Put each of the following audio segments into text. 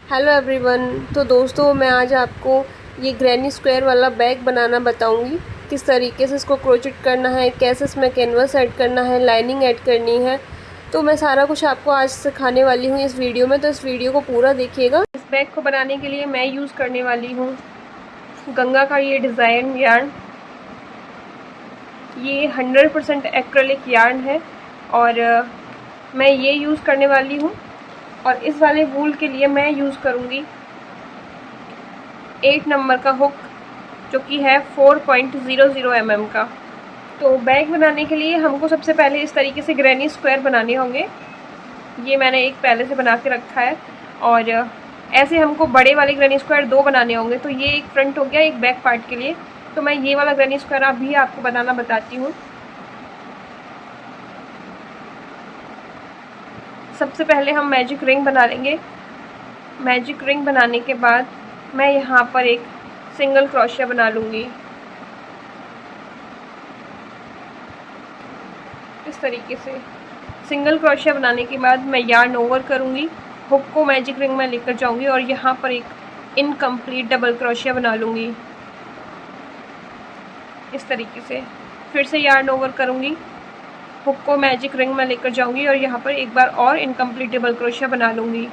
Hello everyone. तो दोस्तों मैं आज आपको ये ग्रैनी स्क्वायर वाला बैग बनाना बताऊंगी। किस तरीके से इसको क्रोचेट करना है, कैसे इसमें कैनवस ऐड करना है, लाइनिंग ऐड करनी है। तो मैं सारा कुछ आपको आज सिखाने वाली हूँ इस वीडियो में, तो इस वीडियो को पूरा देखिएगा। इस बैग को बनाने के लिए मैं यूज़ करने वाली हूँ गंगा का ये डिज़ाइन यार्न। ये 100% एक्रेलिक यार्न है और मैं ये यूज़ करने वाली हूँ। और इस वाले वूल के लिए मैं यूज़ करूँगी 8 नंबर का हुक, जो कि है 4.00 mm का। तो बैग बनाने के लिए हमको सबसे पहले इस तरीके से ग्रैनी स्क्वायर बनाने होंगे। ये मैंने एक पहले से बना के रखा है और ऐसे हमको बड़े वाले ग्रैनी स्क्वायर 2 बनाने होंगे। तो ये एक फ्रंट हो गया एक बैक पार्ट के लिए। तो मैं ये वाला ग्रैनी स्क्वायर अभी आपको बनाना बताती हूँ। सबसे पहले हम मैजिक रिंग बना लेंगे। मैजिक रिंग बनाने के बाद मैं यहाँ पर एक सिंगल क्रोशिया बना लूँगी इस तरीके से। सिंगल क्रोशिया बनाने के बाद मैं यार्न ओवर करूँगी, हुक को मैजिक रिंग में लेकर जाऊँगी और यहाँ पर एक इनकम्प्लीट डबल क्रोशिया बना लूँगी इस तरीके से। फिर से यार्न ओवर करूँगी, हुक को मैजिक रिंग में लेकर जाऊँगी और यहाँ पर एक बार और इनकम्प्लीट डबल क्रोशिया बना लूँगी।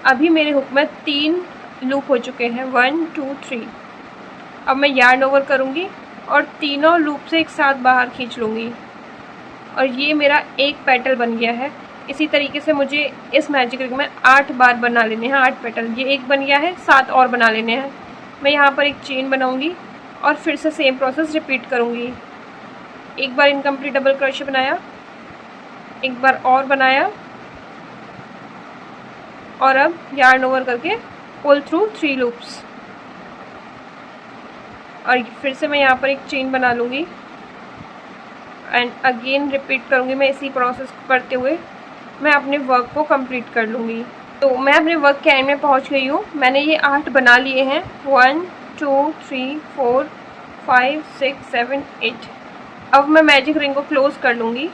अभी मेरे हुक में 3 लूप हो चुके हैं, 1 2 3। अब मैं यार्न ओवर करूँगी और तीनों लूप से एक साथ बाहर खींच लूँगी और ये मेरा एक पेटल बन गया है। इसी तरीके से मुझे इस मैजिक रिंग में 8 बार बना लेने हैं, 8 पेटल। ये एक बन गया है, 7 और बना लेने हैं। मैं यहाँ पर एक चेन बनाऊँगी और फिर से सेम प्रोसेस रिपीट करूँगी। एक बार इनकम्प्लीट डबल क्रोशिया बनाया, एक बार और बनाया और अब यार्न ओवर करके पुल थ्रू 3 लूप्स और फिर से मैं यहाँ पर एक चेन बना लूँगी एंड अगेन रिपीट करूँगी। मैं इसी प्रोसेस को करते हुए मैं अपने वर्क को कंप्लीट कर लूँगी। तो मैं अपने वर्क के एंड में पहुँच गई हूँ। मैंने ये 8 बना लिए हैं, 1 2 3 4 5 6 7 8। अब मैं मैजिक रिंग को क्लोज कर लूँगी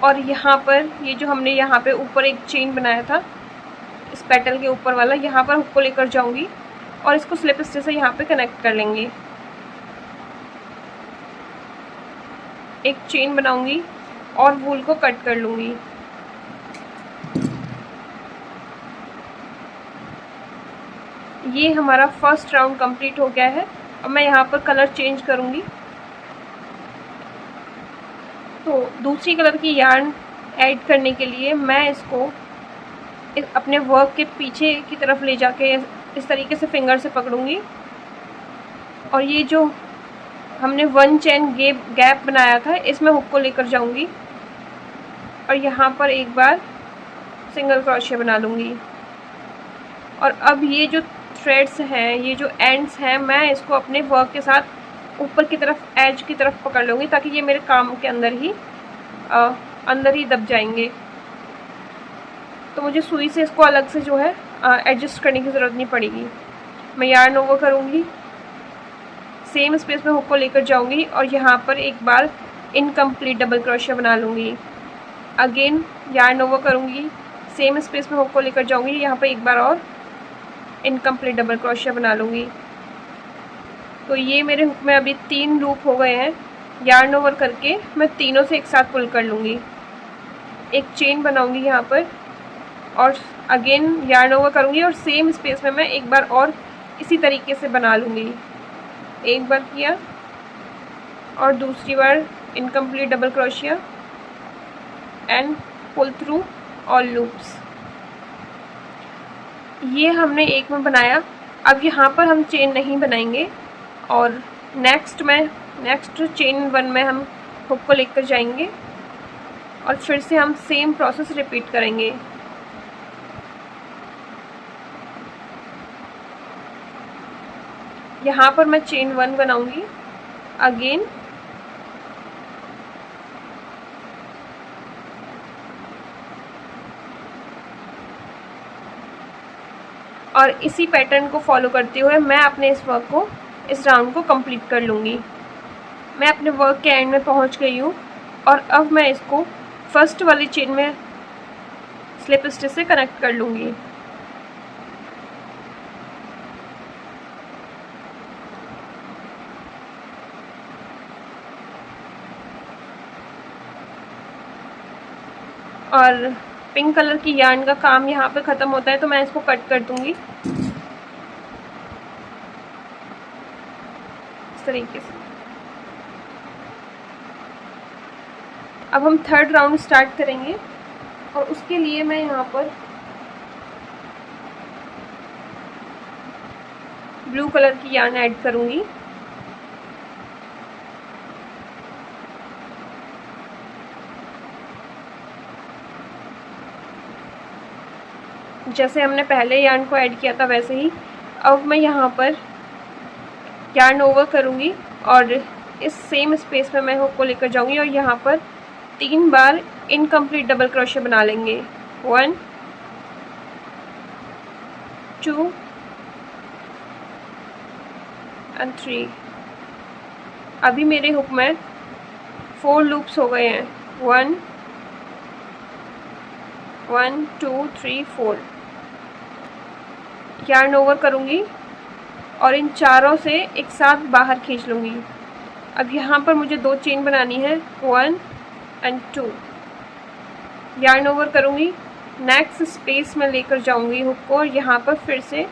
और यहाँ पर ये जो हमने यहाँ पे ऊपर एक चेन बनाया था इस पेटल के ऊपर वाला, यहाँ पर हुक को लेकर जाऊँगी और इसको स्लिप स्टिच से यहाँ पे कनेक्ट कर लेंगे। एक चेन बनाऊँगी और वूल को कट कर लूँगी। ये हमारा फर्स्ट राउंड कंप्लीट हो गया है। अब मैं यहाँ पर कलर चेंज करूँगी। तो दूसरी कलर की यार्न ऐड करने के लिए मैं इसको अपने वर्क के पीछे की तरफ ले जाके इस तरीके से फिंगर से पकड़ूंगी और ये जो हमने 1 चेन गैप बनाया था इसमें हुक को लेकर जाऊंगी और यहाँ पर एक बार सिंगल क्रोशिया बना लूँगी। और अब ये जो थ्रेड्स हैं, ये जो एंड्स हैं, मैं इसको अपने वर्क के साथ ऊपर की तरफ एज की तरफ पकड़ लूँगी ताकि ये मेरे काम के अंदर ही दब जाएंगे। तो मुझे सुई से इसको अलग से जो है एडजस्ट करने की ज़रूरत नहीं पड़ेगी। मैं यार्न ओवर करूँगी, सेम स्पेस में हुक को लेकर जाऊँगी और यहाँ पर एक बार इनकम्प्लीट डबल क्रोशिया बना लूँगी। अगेन यार्न ओवर करूँगी, सेम स्पेस में हुक को लेकर जाऊँगी, यहाँ पर एक बार और इनकम्प्लीट डबल क्रोशिया बना लूँगी। तो ये मेरे हुक में अभी 3 लूप हो गए हैं। यार्न ओवर करके मैं तीनों से एक साथ पुल कर लूँगी। एक चेन बनाऊँगी यहाँ पर और अगेन यार्न ओवर करूँगी और सेम स्पेस में मैं एक बार और इसी तरीके से बना लूँगी। एक बार किया और दूसरी बार incomplete double crochet and pull through all loops. ये हमने एक में बनाया। अब यहाँ पर हम चेन नहीं बनाएंगे और नेक्स्ट चेन 1 में हम हुक को लेकर जाएंगे और फिर से हम सेम प्रोसेस रिपीट करेंगे। यहाँ पर मैं चेन 1 बनाऊंगी अगेन और इसी पैटर्न को फॉलो करते हुए मैं अपने इस राउंड को कंप्लीट कर लूँगी। मैं अपने वर्क के एंड में पहुँच गई हूँ और अब मैं इसको फर्स्ट वाली चेन में स्लिप स्टिच से कनेक्ट कर लूँगी। और पिंक कलर की यार्न का काम यहाँ पे ख़त्म होता है, तो मैं इसको कट कर दूँगी इस तरीके से। अब हम थर्ड राउंड स्टार्ट करेंगे और उसके लिए मैं यहाँ पर ब्लू कलर की यार्न ऐड करूँगी। जैसे हमने पहले यार्न को ऐड किया था वैसे ही अब मैं यहाँ पर यार्न ओवर करूँगी और इस सेम स्पेस में मैं हुक को लेकर जाऊँगी और यहाँ पर 3 बार इनकम्प्लीट डबल क्रोशे बना लेंगे। 1 2 एंड 3। अभी मेरे हुक में 4 लूप्स हो गए हैं। 1 1 2 3 4। यार्न ओवर करूँगी और इन चारों से एक साथ बाहर खींच लूँगी। अब यहाँ पर मुझे 2 चेन बनानी है। 1 एंड 2। यार्न ओवर करूँगी, नेक्स्ट स्पेस में लेकर जाऊँगी हुक को और यहाँ पर फिर से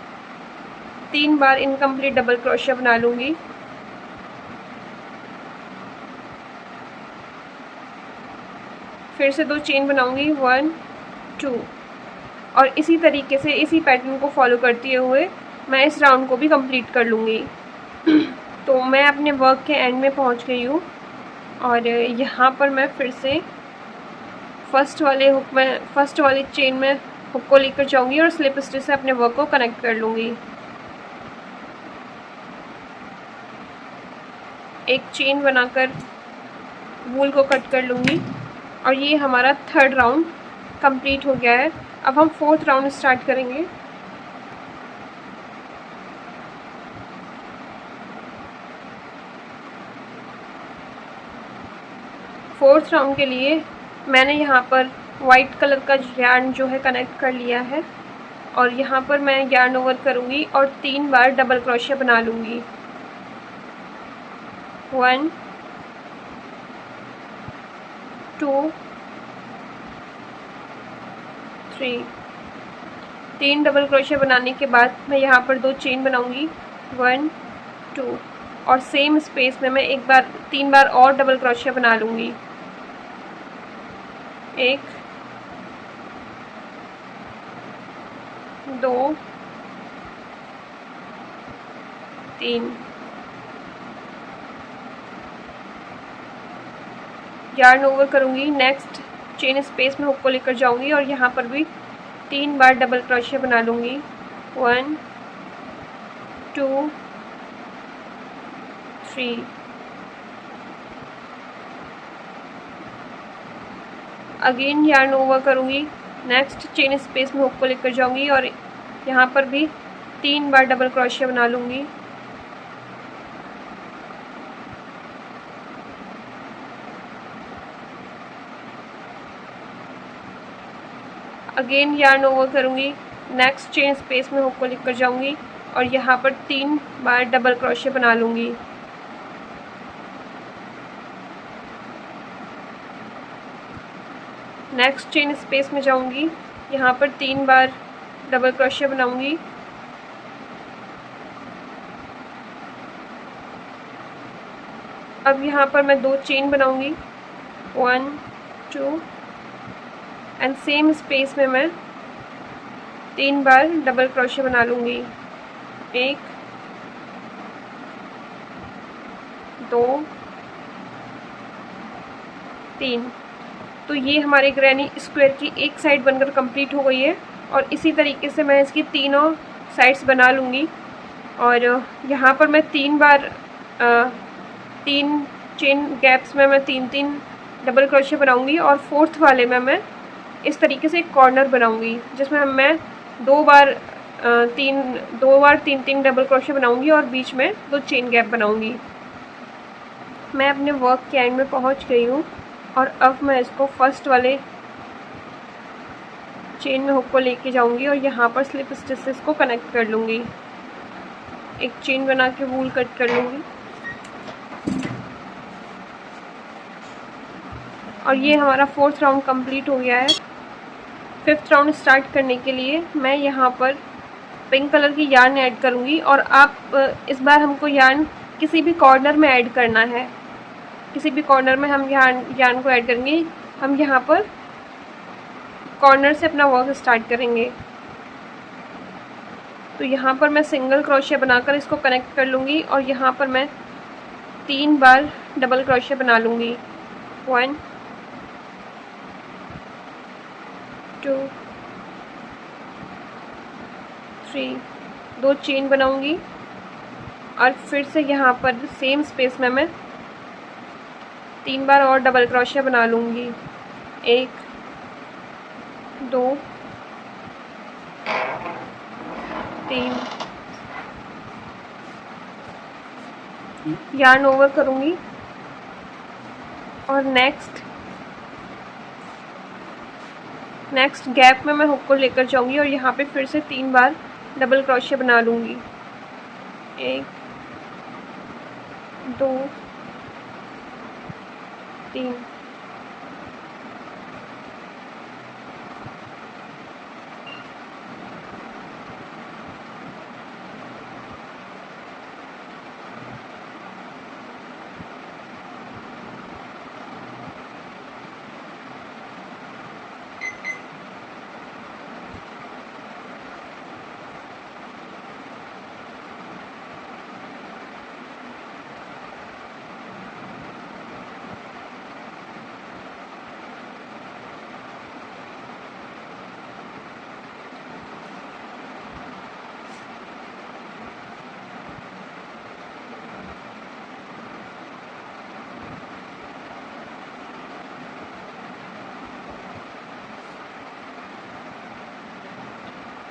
3 बार इनकम्प्लीट डबल क्रोशिया बना लूँगी। फिर से 2 चेन बनाऊँगी। 1 2 और इसी तरीके से इसी पैटर्न को फॉलो करते हुए मैं इस राउंड को भी कंप्लीट कर लूँगी। तो मैं अपने वर्क के एंड में पहुँच गई हूँ और यहाँ पर मैं फिर से फर्स्ट वाली चेन में हुक को लेकर जाऊँगी और स्लिप स्टिच से अपने वर्क को कनेक्ट कर लूँगी। एक चेन बनाकर वूल को कट कर लूँगी और ये हमारा थर्ड राउंड कंप्लीट हो गया है। अब हम फोर्थ राउंड स्टार्ट करेंगे। फोर्थ राउंड के लिए मैंने यहाँ पर वाइट कलर का यार्न जो है कनेक्ट कर लिया है और यहाँ पर मैं यार्न ओवर करूँगी और 3 बार डबल क्रोशिया बना लूँगी। 1 2 3। 3 डबल क्रोशिया बनाने के बाद मैं यहाँ पर 2 चेन बनाऊँगी। 1 2 और सेम स्पेस में मैं 3 बार और डबल क्रोशिया बना लूँगी। 1 2 3। यार्न ओवर करूँगी, नेक्स्ट चेन स्पेस में हुक को लेकर जाऊँगी और यहाँ पर भी 3 बार डबल क्रोशिया बना लूँगी। 1 2 3। अगेन यार्न ओवर करूँगी, नेक्स्ट चेन स्पेस में हुक को लेकर जाऊँगी और यहाँ पर भी 3 बार डबल क्रोशिया बना लूँगी। अगेन यार्न ओवर करूँगी, नेक्स्ट चेन स्पेस में हुक को लेकर जाऊँगी और यहाँ पर 3 बार डबल क्रोशिया बना लूँगी। नेक्स्ट चेन स्पेस में जाऊँगी, यहाँ पर 3 बार डबल क्रोशिया बनाऊँगी। अब यहाँ पर मैं 2 चेन बनाऊँगी। 1 2 एंड सेम स्पेस में मैं 3 बार डबल क्रोशिया बना लूँगी। 1 2 3। तो ये हमारे ग्रैनी स्क्वायर की एक साइड बनकर कंप्लीट हो गई है और इसी तरीके से मैं इसकी तीनों साइड्स बना लूँगी। और यहाँ पर मैं 3 बार 3 चेन गैप्स में मैं 3 डबल क्रोशिया बनाऊँगी और फोर्थ वाले में मैं इस तरीके से एक कॉर्नर बनाऊँगी जिसमें मैं 2 बार 3 डबल क्रोशिया बनाऊँगी और बीच में 2 चेन गैप बनाऊँगी। मैं अपने वर्क के एंड में पहुँच गई हूँ और अब मैं इसको फर्स्ट वाले चेन में हुक को लेके जाऊंगी और यहाँ पर स्लिप स्टिच से इसको कनेक्ट कर लूँगी। एक चेन बना के वूल कट कर लूँगी और ये हमारा 4th राउंड कंप्लीट हो गया है। 5th राउंड स्टार्ट करने के लिए मैं यहाँ पर पिंक कलर की यार्न ऐड करूँगी और आप इस बार हमको यार्न किसी भी कॉर्नर में ऐड करना है। किसी भी कॉर्नर में हम यार्न को ऐड करेंगे। हम यहाँ पर कॉर्नर से अपना वर्क स्टार्ट करेंगे। तो यहाँ पर मैं सिंगल क्रोशिया बनाकर इसको कनेक्ट कर लूँगी और यहाँ पर मैं 3 बार डबल क्रोशिया बना लूँगी। 1 2 3, 2 चेन बनाऊँगी और फिर से यहाँ पर सेम स्पेस में मैं 3 बार और डबल क्रोशिया बना लूँगी। 1 2 3, यार्न ओवर करूँगी और नेक्स्ट गैप में मैं हुक को लेकर जाऊँगी और यहाँ पे फिर से 3 बार डबल क्रोशिया बना लूँगी। 1 2 3,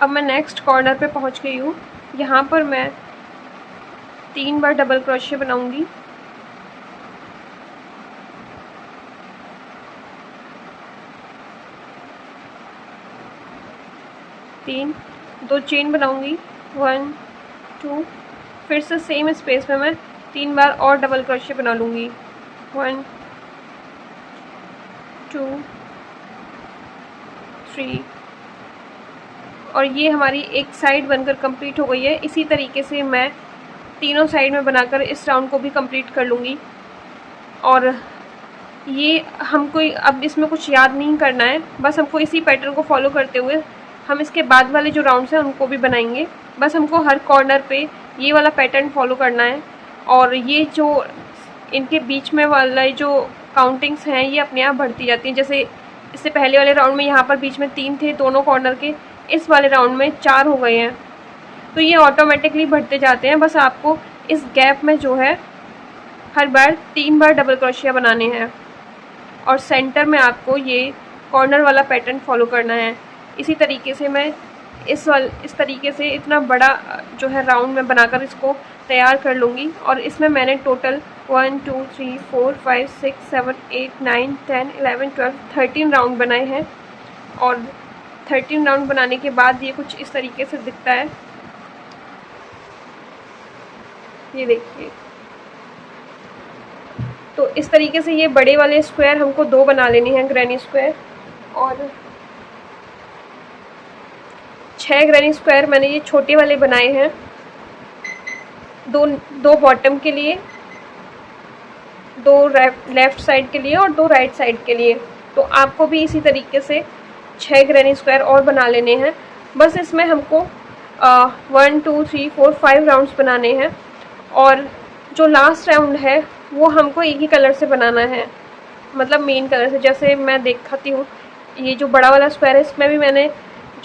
अब मैं नेक्स्ट कॉर्नर पे पहुंच गई हूँ। यहाँ पर मैं 3 बार डबल क्रोशिया बनाऊंगी। तीन 2 चेन बनाऊंगी। 1 2, फिर से सेम स्पेस में मैं 3 बार और डबल क्रोशिया बना लूँगी। 1 2 3 और ये हमारी एक साइड बनकर कंप्लीट हो गई है। इसी तरीके से मैं तीनों साइड में बनाकर इस राउंड को भी कंप्लीट कर लूँगी। और ये हमको अब इसमें कुछ याद नहीं करना है, बस हमको इसी पैटर्न को फॉलो करते हुए हम इसके बाद वाले जो राउंड्स हैं उनको भी बनाएंगे। बस हमको हर कॉर्नर पे ये वाला पैटर्न फॉलो करना है और ये जो इनके बीच में वाला जो काउंटिंग्स हैं ये अपने आप बढ़ती जाती हैं। जैसे इससे पहले वाले राउंड में यहाँ पर बीच में 3 थे दोनों कॉर्नर के, इस वाले राउंड में 4 हो गए हैं, तो ये ऑटोमेटिकली बढ़ते जाते हैं। बस आपको इस गैप में जो है हर बार 3 बार डबल क्रोशिया बनाने हैं और सेंटर में आपको ये कॉर्नर वाला पैटर्न फॉलो करना है। इसी तरीके से मैं इस तरीके से इतना बड़ा जो है राउंड में बनाकर इसको तैयार कर लूँगी। और इसमें मैंने टोटल 1 2 3 4 5 6 7 8 9 10 11 12 13 राउंड बनाए हैं और 13 राउंड बनाने के बाद ये कुछ इस तरीके से दिखता है। ये देखिए, तो इस तरीके से ये बड़े वाले स्क्वायर हमको 2 बना लेने हैं, ग्रैनी स्क्वायर। और 6 ग्रैनी स्क्वायर मैंने ये छोटे वाले बनाए हैं, दो बॉटम के लिए, 2 लेफ्ट साइड के लिए और 2 राइट साइड के लिए। तो आपको भी इसी तरीके से 6 ग्रैनी स्क्वायर और बना लेने हैं। बस इसमें हमको 1 2 3 4 5 राउंड्स बनाने हैं और जो लास्ट राउंड है वो हमको एक ही कलर से बनाना है, मतलब मेन कलर से। जैसे मैं दिखाती हूँ, ये जो बड़ा वाला स्क्वायर है इसमें भी मैंने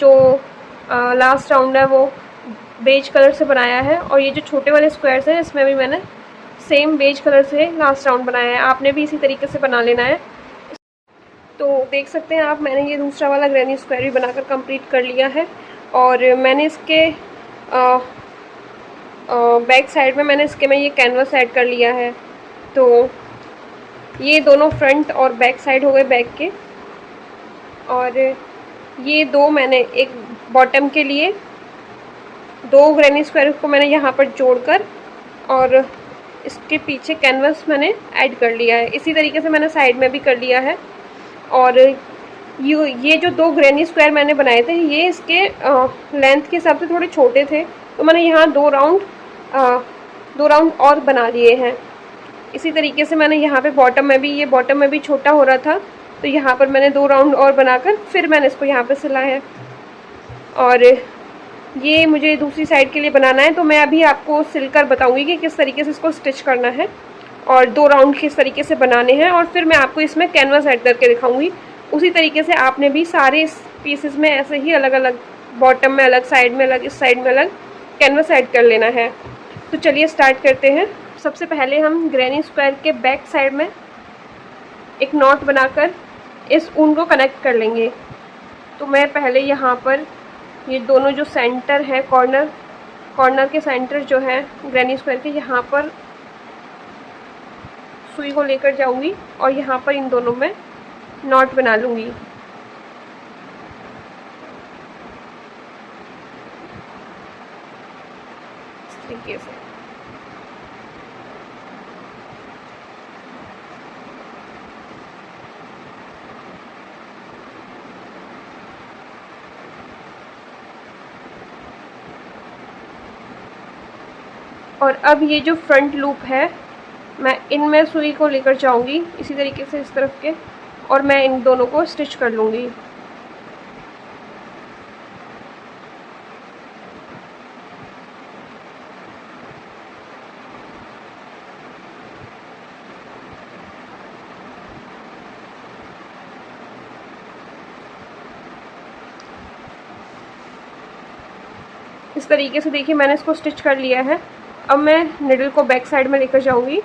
जो लास्ट राउंड है वो बेज कलर से बनाया है और ये जो छोटे वाले स्क्वायर्स हैं इसमें भी मैंने सेम बेज कलर से लास्ट राउंड बनाया है। आपने भी इसी तरीके से बना लेना है। तो देख सकते हैं आप, मैंने ये दूसरा वाला ग्रैनी स्क्वायर भी बनाकर कंप्लीट कर लिया है और मैंने इसके बैक साइड में मैंने इसके में ये कैनवस ऐड कर लिया है। तो ये दोनों फ्रंट और बैक साइड हो गए बैक के। और ये दो मैंने एक बॉटम के लिए 2 ग्रैनी स्क्वायर को मैंने यहाँ पर जोड़कर और इसके पीछे कैनवस मैंने ऐड कर लिया है। इसी तरीके से मैंने साइड में भी कर लिया है। और ये जो 2 ग्रैनी स्क्वायर मैंने बनाए थे ये इसके लेंथ के हिसाब से थोड़े छोटे थे, तो मैंने यहाँ 2 राउंड और बना लिए हैं। इसी तरीके से मैंने यहाँ पे बॉटम में भी छोटा हो रहा था, तो यहाँ पर मैंने 2 राउंड और बनाकर फिर मैंने इसको यहाँ पे सिला है। और ये मुझे दूसरी साइड के लिए बनाना है, तो मैं अभी आपको सिलकर बताऊंगी कि किस तरीके से इसको स्टिच करना है और 2 राउंड किस तरीके से बनाने हैं, और फिर मैं आपको इसमें कैनवास ऐड करके दिखाऊंगी। उसी तरीके से आपने भी सारे पीसेस में ऐसे ही अलग अलग, बॉटम में अलग, साइड में अलग, इस साइड में अलग कैनवास ऐड कर लेना है। तो चलिए स्टार्ट करते हैं। सबसे पहले हम ग्रैनी स्क्वायर के बैक साइड में एक नॉट बनाकर इस ऊन को कनेक्ट कर लेंगे। तो मैं पहले यहाँ पर ये दोनों जो सेंटर है, कॉर्नर के सेंटर जो है ग्रैनी स्क्वायर के, यहाँ पर सुई को लेकर जाऊंगी और यहाँ पर इन दोनों में नॉट बना लूँगी। इस तरीके से। और अब ये जो फ्रंट लूप है मैं इनमें सुई को लेकर जाऊंगी इसी तरीके से इस तरफ के, और मैं इन दोनों को स्टिच कर लूँगी। इस तरीके से देखिए मैंने इसको स्टिच कर लिया है। अब मैं निडल को बैक साइड में लेकर जाऊंगी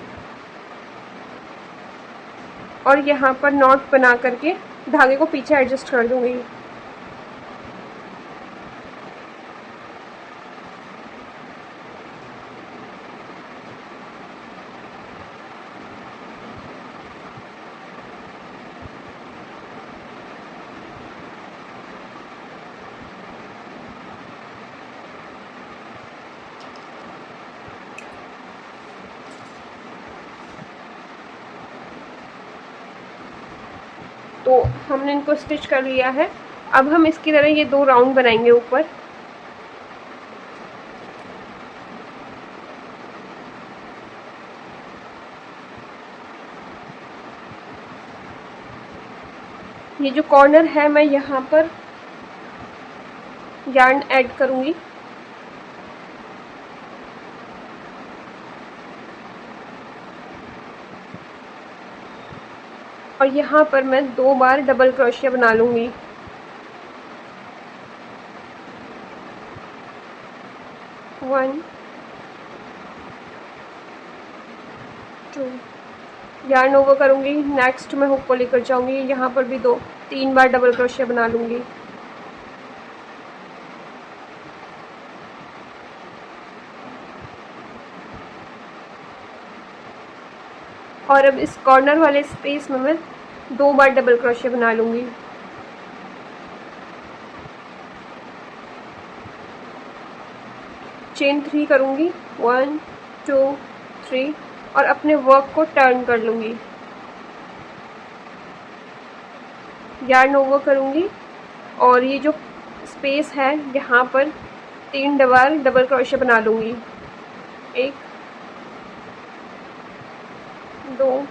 और यहाँ पर नॉट बना करके धागे को पीछे एडजस्ट कर दूंगी। तो हमने इनको स्टिच कर लिया है। अब हम इसकी तरह ये 2 राउंड बनाएंगे ऊपर। ये जो कॉर्नर है मैं यहाँ पर यार्न ऐड करूँगी। और यहाँ पर मैं 2 बार डबल क्रोशिया बना लूँगी। वन, 2, यार्न ओवर करूँगी। नेक्स्ट मैं हुक को लेकर जाऊँगी, यहाँ पर भी 3 बार डबल क्रोशिया बना लूँगी। और अब इस कॉर्नर वाले स्पेस में मैं 2 बार डबल क्रोशिया बना लूँगी। चेन 3 करूँगी, 1, 2, 3, और अपने वर्क को टर्न कर लूँगी। यार्न ओवर करूँगी और ये जो स्पेस है यहाँ पर 3 बार डबल क्रोशिया बना लूँगी। 1, 2,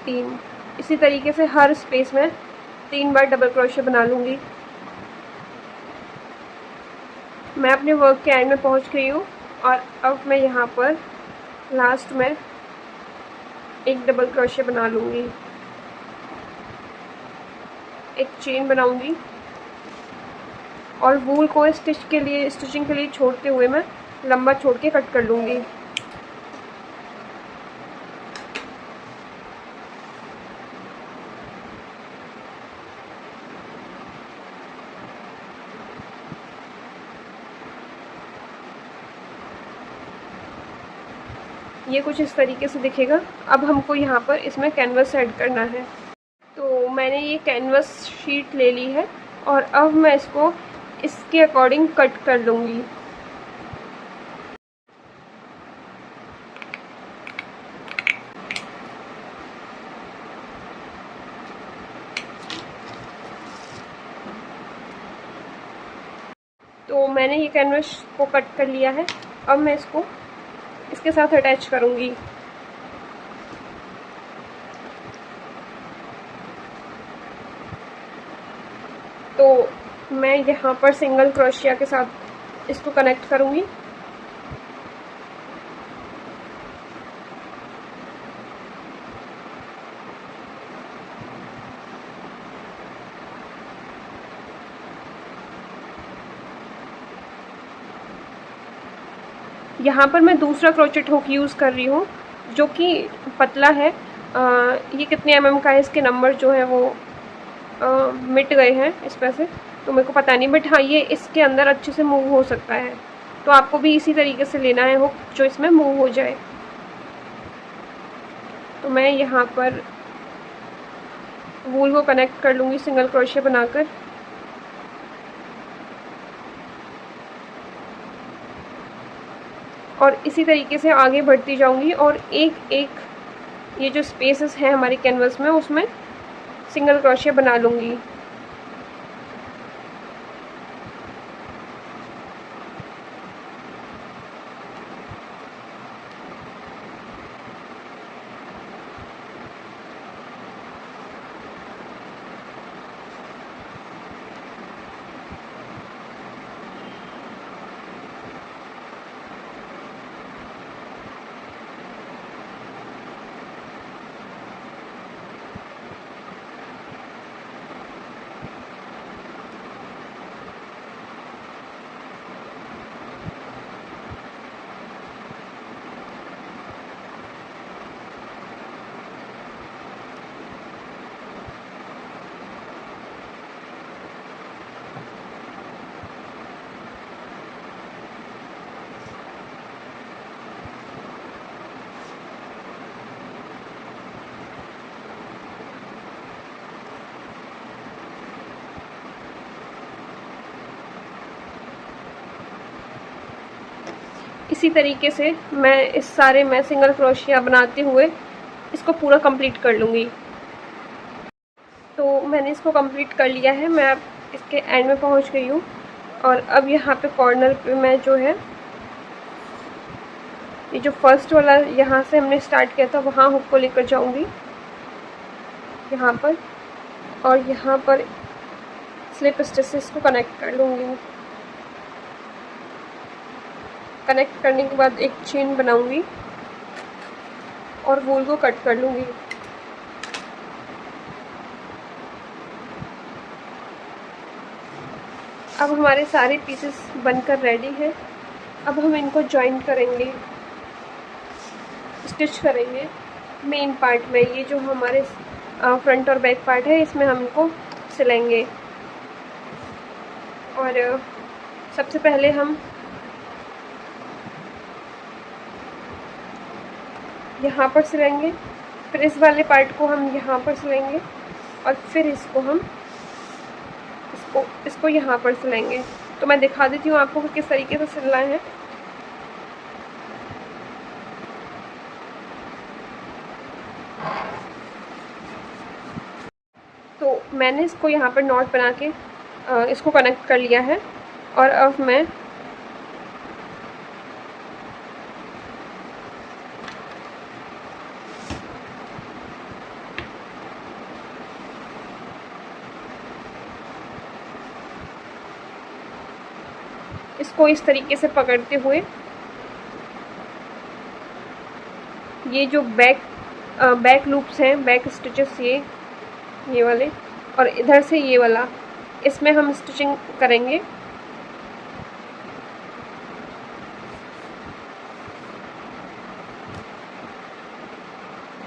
3। इसी तरीके से हर स्पेस में 3 बार डबल क्रोशिया बना लूँगी। मैं अपने वर्क के एंड में पहुँच गई हूँ और अब मैं यहाँ पर लास्ट में एक डबल क्रोशिया बना लूँगी, एक चेन बनाऊँगी और वूल को स्टिचिंग के लिए छोड़ते हुए मैं लंबा छोड़ के कट कर लूँगी। ये कुछ इस तरीके से दिखेगा। अब हमको यहाँ पर इसमें कैनवस ऐड करना है। तो मैंने ये कैनवस शीट ले ली है और अब मैं इसको इसके अकॉर्डिंग कट कर लूँगी। तो मैंने ये कैनवस को कट कर लिया है। अब मैं इसको इसके साथ अटैच करूँगी। तो मैं यहाँ पर सिंगल क्रोशिया के साथ इसको कनेक्ट करूँगी। यहाँ पर मैं दूसरा क्रोचेट हुक यूज़ कर रही हूँ जो कि पतला है। ये कितने mm का है, इसके नंबर जो है वो मिट गए हैं इस पर से, तो मेरे को पता नहीं, बट हाँ ये इसके अंदर अच्छे से मूव हो सकता है। तो आपको भी इसी तरीके से लेना है हुक जो इसमें मूव हो जाए। तो मैं यहाँ पर वूल को कनेक्ट कर लूँगी सिंगल क्रोशिया बनाकर। और इसी तरीके से आगे बढ़ती जाऊंगी और एक एक ये जो स्पेसेस हैं हमारे कैनवस में उसमें सिंगल क्रोशिया बना लूँगी। इसी तरीके से मैं सिंगल क्रोशिया बनाते हुए इसको पूरा कंप्लीट कर लूँगी। तो मैंने इसको कंप्लीट कर लिया है, मैं अब इसके एंड में पहुँच गई हूँ। और अब यहाँ पे कॉर्नर पे मैं जो है ये जो फर्स्ट वाला यहाँ से हमने स्टार्ट किया था वहाँ हुक को लेकर जाऊँगी यहाँ पर, और यहाँ पर स्लिप स्टिचेस को कनेक्ट कर लूँगी। कनेक्ट करने के बाद एक चेन बनाऊंगी और वूल को कट कर लूँगी। अब हमारे सारे पीसेस बनकर रेडी हैं। अब हम इनको जॉइन करेंगे, स्टिच करेंगे मेन पार्ट में। ये जो हमारे फ्रंट और बैक पार्ट है इसमें हम इनको सिलेंगे। और सबसे पहले हम यहाँ पर सिलेंगे, फिर इस वाले पार्ट को हम यहाँ पर सिलेंगे और फिर इसको हम इसको यहाँ पर सिलेंगे। तो मैं दिखा देती हूँ आपको कि किस तरीके से सिलना है। तो मैंने इसको यहाँ पर नॉट बना के इसको कनेक्ट कर लिया है और अब मैं इसको इस तरीके से पकड़ते हुए ये जो बैक लूप्स हैं, बैक स्टिचेस ये वाले और इधर से ये वाला, इसमें हम स्टिचिंग करेंगे।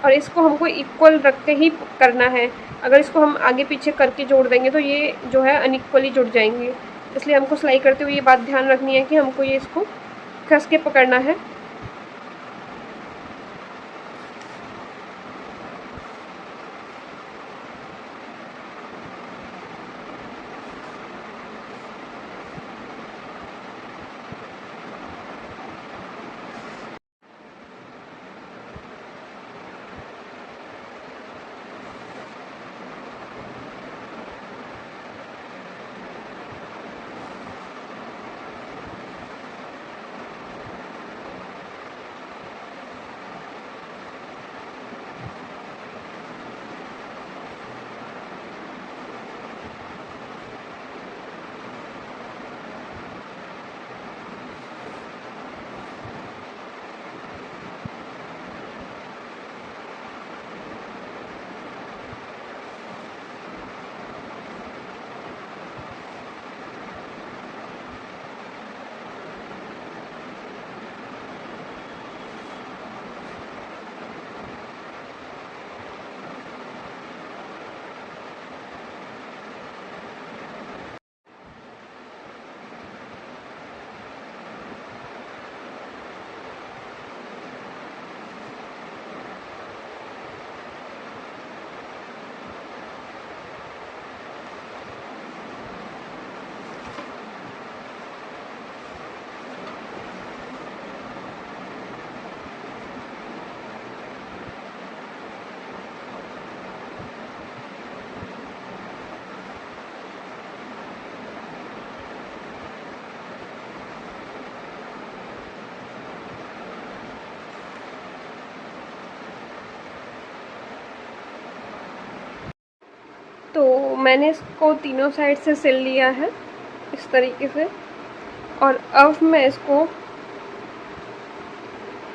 और इसको हमको इक्वल रख के ही करना है। अगर इसको हम आगे पीछे करके जोड़ देंगे तो ये जो है अनइक्वली जुड़ जाएंगे। इसलिए हमको सिलाई करते हुए ये बात ध्यान रखनी है कि हमको ये इसको कस के पकड़ना है। तो मैंने इसको तीनों साइड से सिल लिया है इस तरीके से, और अब मैं इसको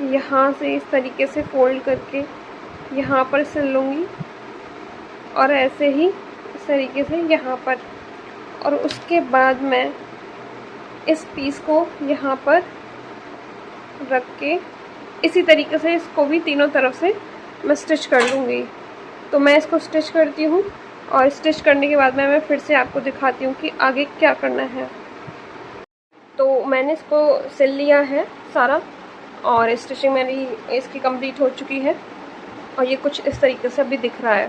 यहाँ से इस तरीके से फोल्ड करके यहाँ पर सिल लूँगी, और ऐसे ही इस तरीके से यहाँ पर, और उसके बाद मैं इस पीस को यहाँ पर रख के इसी तरीके से इसको भी तीनों तरफ से मैं स्टिच कर लूँगी। तो मैं इसको स्टिच करती हूँ, और स्टिच करने के बाद मैं फिर से आपको दिखाती हूँ कि आगे क्या करना है। तो मैंने इसको सिल लिया है सारा, और स्टिचिंग मेरी इसकी कंप्लीट हो चुकी है, और ये कुछ इस तरीके से अभी दिख रहा है।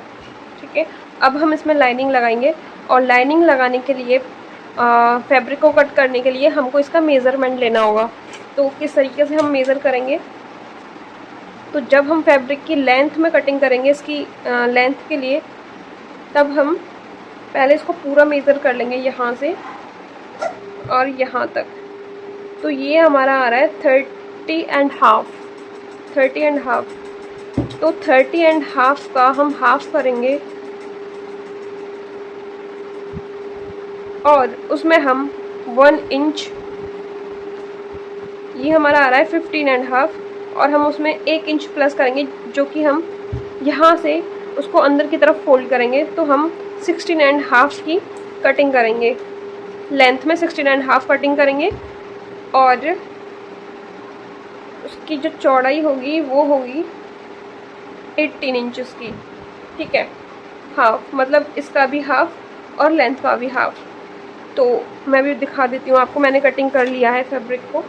ठीक है, अब हम इसमें लाइनिंग लगाएंगे, और लाइनिंग लगाने के लिए फैब्रिक को कट करने के लिए हमको इसका मेज़रमेंट लेना होगा। तो किस तरीके से हम मेज़र करेंगे, तो जब हम फैब्रिक की लेंथ में कटिंग करेंगे इसकी लेंथ के लिए, तब हम पहले इसको पूरा मेज़र कर लेंगे यहाँ से और यहाँ तक। तो ये हमारा आ रहा है 30.5। तो 30.5 का हम हाफ करेंगे, और उसमें हम 1 इंच, ये हमारा आ रहा है 15.5, और हम उसमें 1 इंच प्लस करेंगे, जो कि हम यहाँ से उसको अंदर की तरफ फोल्ड करेंगे। तो हम 16.5 की कटिंग करेंगे, लेंथ में 16.5 कटिंग करेंगे, और उसकी जो चौड़ाई होगी वो होगी 18 इंचेस की। ठीक है, हाफ, मतलब इसका भी हाफ और लेंथ का भी हाफ। तो मैं भी दिखा देती हूँ आपको, मैंने कटिंग कर लिया है फैब्रिक को।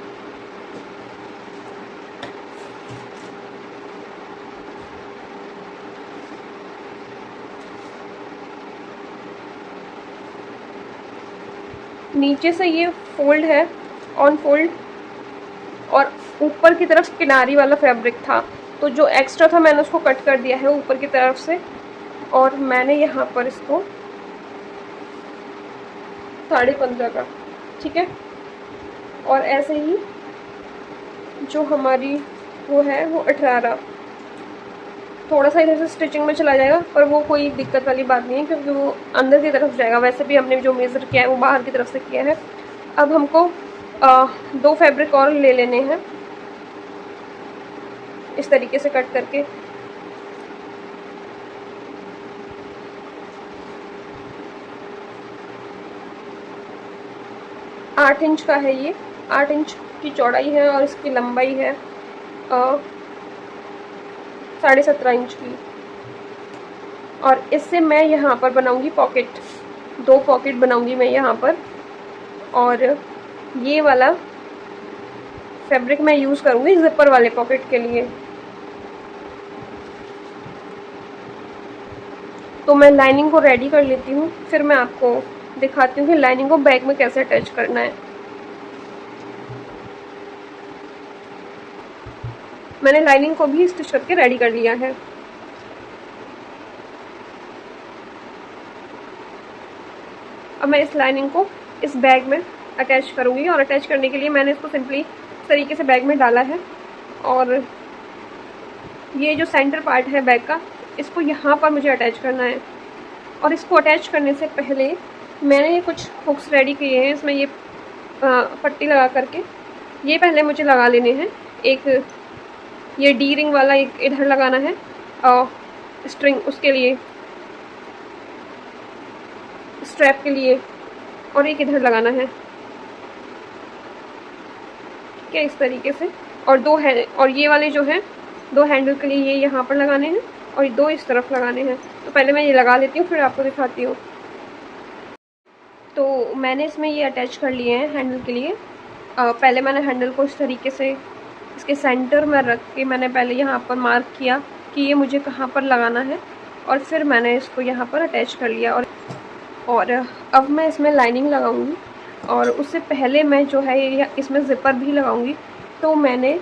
नीचे से ये फोल्ड है, ऑन फोल्ड, और ऊपर की तरफ किनारी वाला फैब्रिक था, तो जो एक्स्ट्रा था मैंने उसको कट कर दिया है ऊपर की तरफ से, और मैंने यहाँ पर इसको 15.5 का, ठीक है। और ऐसे ही जो हमारी वो है वो 18, थोड़ा सा इधर से स्टिचिंग में चला जाएगा, पर वो कोई दिक्कत वाली बात नहीं है, क्योंकि वो अंदर की तरफ जाएगा। वैसे भी हमने जो मेज़र किया है वो बाहर की तरफ से किया है। अब हमको 2 फैब्रिक और ले लेने हैं इस तरीके से कट करके। आठ इंच का है ये, 8 इंच की चौड़ाई है, और इसकी लंबाई है 17.5 इंच की। और इससे मैं यहाँ पर बनाऊंगी पॉकेट, 2 पॉकेट बनाऊंगी मैं यहाँ पर। और ये वाला फैब्रिक मैं यूज़ करूँगी ज़िपर वाले पॉकेट के लिए। तो मैं लाइनिंग को रेडी कर लेती हूँ, फिर मैं आपको दिखाती हूँ कि लाइनिंग को बैक में कैसे अटैच करना है। मैंने लाइनिंग को भी स्टिच करके रेडी कर लिया है। अब मैं इस लाइनिंग को इस बैग में अटैच करूँगी, और अटैच करने के लिए मैंने इसको सिंपली इस तरीके से बैग में डाला है। और ये जो सेंटर पार्ट है बैग का, इसको यहाँ पर मुझे अटैच करना है। और इसको अटैच करने से पहले मैंने कुछ हुक्स रेडी किए हैं, इसमें ये पट्टी लगा करके ये पहले मुझे लगा लेने हैं। एक ये डी रिंग वाला एक इधर लगाना है, और स्ट्रिंग उसके लिए, स्ट्रैप के लिए, और एक इधर लगाना है, ठीक है, इस तरीके से। और 2 है, और ये वाले जो हैं 2 हैंडल के लिए ये यहाँ पर लगाने हैं, और 2 इस तरफ लगाने हैं। तो पहले मैं ये लगा लेती हूँ, फिर आपको दिखाती हूँ। तो मैंने इसमें ये अटैच कर लिए हैं हैंडल के लिए। पहले मैंने हैंडल को इस तरीके से इसके सेंटर में रख के मैंने पहले यहाँ पर मार्क किया कि ये मुझे कहाँ पर लगाना है, और फिर मैंने इसको यहाँ पर अटैच कर लिया। और अब मैं इसमें लाइनिंग लगाऊंगी, और उससे पहले मैं जो है ये इसमें ज़िपर भी लगाऊंगी। तो मैंने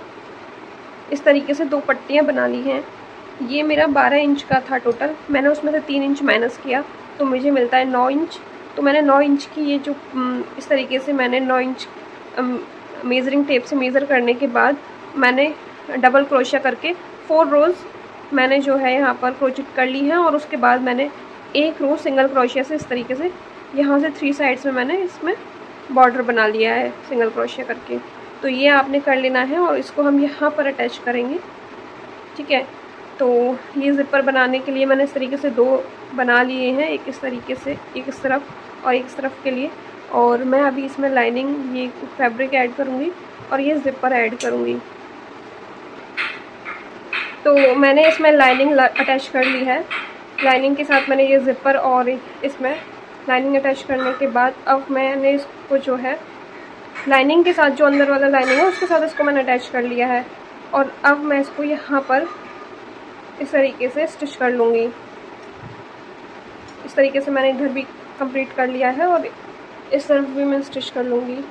इस तरीके से 2 पट्टियाँ बना ली हैं। ये मेरा 12 इंच का था टोटल, मैंने उसमें से 3 इंच माइनस किया, तो मुझे मिलता है 9 इंच। तो मैंने 9 इंच की ये जो इस तरीके से मैंने 9 इंच मेज़रिंग टेप से मेज़र करने के बाद मैंने डबल क्रोशिया करके 4 रोज़ मैंने जो है यहाँ पर क्रोचेट कर ली है। और उसके बाद मैंने एक रो सिंगल क्रोशिया से इस तरीके से यहाँ से 3 साइड्स में मैंने इसमें बॉर्डर बना लिया है सिंगल क्रोशिया करके। तो ये आपने कर लेना है और इसको हम यहाँ पर अटैच करेंगे, ठीक है। तो ये ज़िपर बनाने के लिए मैंने इस तरीके से 2 बना लिए हैं, एक इस तरीके से, एक इस तरफ और एक इस तरफ के लिए। और मैं अभी इसमें लाइनिंग, ये फैब्रिक ऐड करूँगी और ये ज़िपर ऐड करूँगी। तो मैंने इसमें लाइनिंग अटैच कर ली है। लाइनिंग के साथ मैंने ये ज़िपर और इसमें लाइनिंग अटैच करने के बाद अब मैंने इसको जो है लाइनिंग के साथ, जो अंदर वाला लाइनिंग है उसके साथ इसको मैंने अटैच कर लिया है। और अब मैं इसको यहाँ पर इस तरीके से स्टिच कर लूँगी। इस तरीके से मैंने इधर भी कंप्लीट कर लिया है और इस तरफ भी मैं स्टिच कर लूँगी।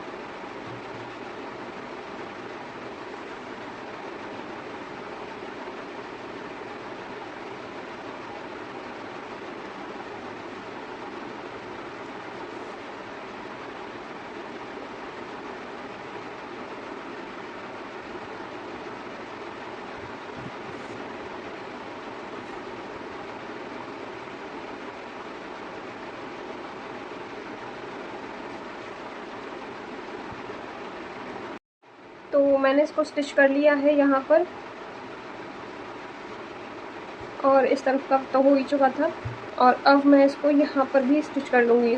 तो मैंने इसको स्टिच कर लिया है यहाँ पर, और इस तरफ का तो हो ही चुका था। और अब मैं इसको यहाँ पर भी स्टिच कर लूँगी।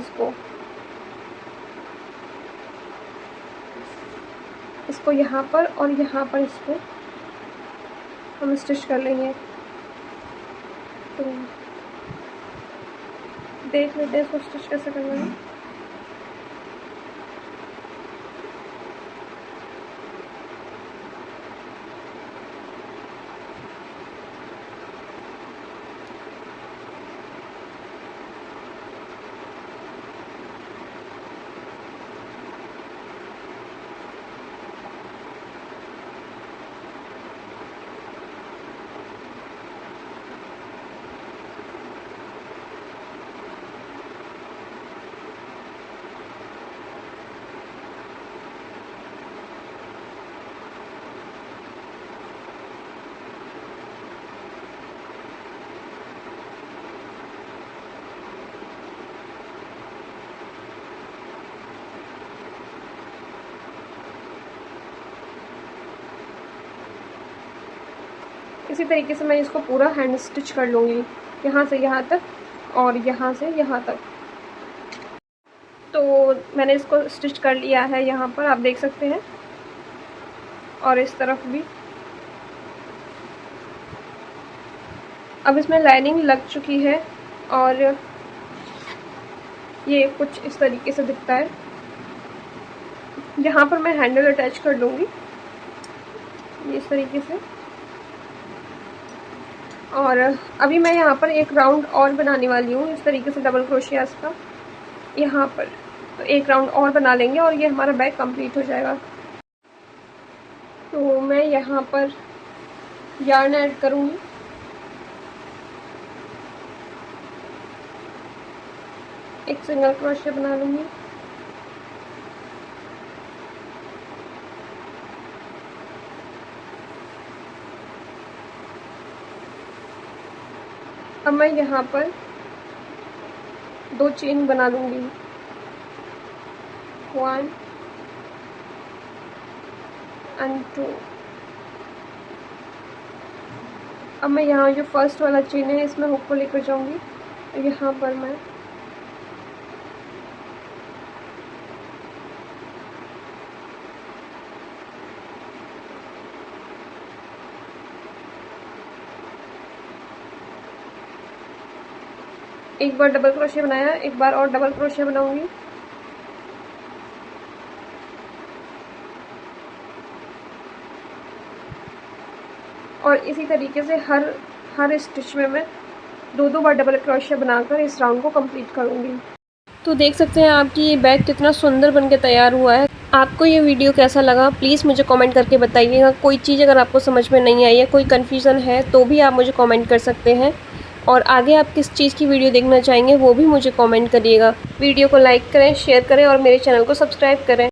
इसको यहाँ पर और यहाँ पर इसको हम स्टिच कर लेंगे। तो देख लेते हैं इसको स्टिच कैसे करना है। इसी तरीके से मैं इसको पूरा हैंड स्टिच कर लूँगी, यहाँ से यहाँ तक और यहाँ से यहाँ तक। तो मैंने इसको स्टिच कर लिया है, यहाँ पर आप देख सकते हैं, और इस तरफ भी। अब इसमें लाइनिंग लग चुकी है और ये कुछ इस तरीके से दिखता है। यहाँ पर मैं हैंडल अटैच कर लूँगी ये इस तरीके से। और अभी मैं यहाँ पर एक राउंड और बनाने वाली हूँ इस तरीके से डबल क्रोशियास का यहाँ पर। तो एक राउंड और बना लेंगे और ये हमारा बैग कंप्लीट हो जाएगा। तो मैं यहाँ पर यार्न ऐड करूँगी। एक सिंगल क्रोशिया बना लूँगी। अब मैं यहाँ पर 2 चेन बना लूँगी, 1 and 2। अब मैं यहाँ जो फर्स्ट वाला चेन है इसमें हुक को लेकर जाऊँगी और यहाँ पर मैं एक बार डबल क्रोशिया बनाया, एक बार और डबल क्रोशिया बनाऊंगी। और इसी तरीके से हर स्टिच में मैं 2 बार डबल क्रोशिया बनाकर इस राउंड को कंप्लीट करूंगी। तो देख सकते हैं आपकी ये बैग कितना सुंदर बनके तैयार हुआ है। आपको ये वीडियो कैसा लगा प्लीज़ मुझे कमेंट करके बताइएगा। कोई चीज़ अगर आपको समझ में नहीं आई है, कोई कन्फ्यूज़न है, तो भी आप मुझे कमेंट कर सकते हैं। और आगे आप किस चीज़ की वीडियो देखना चाहेंगे वो भी मुझे कमेंट करिएगा। वीडियो को लाइक करें, शेयर करें और मेरे चैनल को सब्सक्राइब करें।